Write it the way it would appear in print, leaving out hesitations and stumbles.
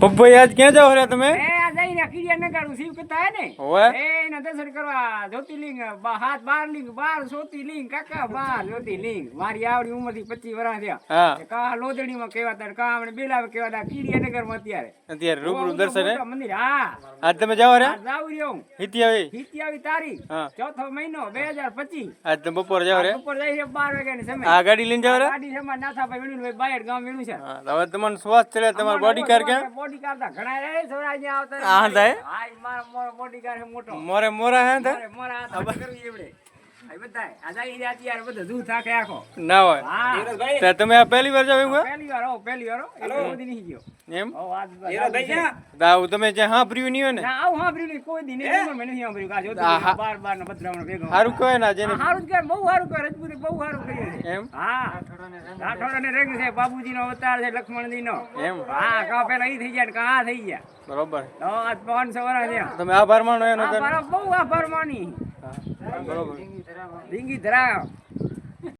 પપ્પા આજ ક્યાં જાવ રે તમે? એ આ જઈને કીડિયાનગર શિવ કથા હે ને ઓવે એના દર્શન કરવા જ્યોતિર્લિંગ 12 લિંગ 12 જ્યોતિર્લિંગ કાકા 12 જ્યોતિર્લિંગ મારી આવડી ઉંમરથી 25 વર્ષ થયા હા કા લોધણીમાં કેવાતા કા આપણે બેલાવે કેવાતા કીડિયાનગરમાં અત્યારે રૂબરૂ દર્શન હે મંદિર હા આજ તમે જાવ રે? આ જાવ રહ્યો હિતિયાવી હિતિયાવી તારીખ હા ચોથો મહિનો 2025 આજ તમે બપોર જાવ રે? ઉપર જાય છે 12 વાગ્યાની સમય આ ગાડી લઈને જાવ રે? ગાડી સમય નાથાભાઈ વેણુભાઈ બાયડ ગામ વેણુ છે હા હવે તમને શ્વાસ ચડે તમારો બોડી કાર કે બોડી કાર તા ઘણા રે છોરાજી આવતા આ જાય હા મારો બોડી કાર છે મોટો મોરે મોરા હે તે મોરા આ કરવી એવડે આ બધાય આ જાય રહ્યા યાર બધું દૂધ થાકે આખો ના હોય હા તે તમે આ પહેલી વાર જાવ એવું હે? પહેલી વાર એટલો બધી નહીં ગયો એમ ઓ આજ દાવ તમે જે હા પ્રિયું નહીં હોય ને ના આવ હાંભળ્યું નહીં કોઈ દી નહીં મને નહીં હાંભળ્યું કા જો હા. 12 ને બદરામણ ભેગો સારું કહેવાય ને જેને સારું કે બહુ સારું કે રજપૂતે બહુ સારું કર્યું છે એમ હા રાઠોડને રંગ છે બાબુજીનો અવતાર છે લક્ષ્મણજીનો એમ હા કા પેલા ઈ થઈ ગયા ને કા આ થઈ ગયા બરોબર તો આજ 500 વર્ષ થયા તમે આભાર માનો એનો આ બરાબર બહુ આભાર માની બરોબર રીંગી ધરાવ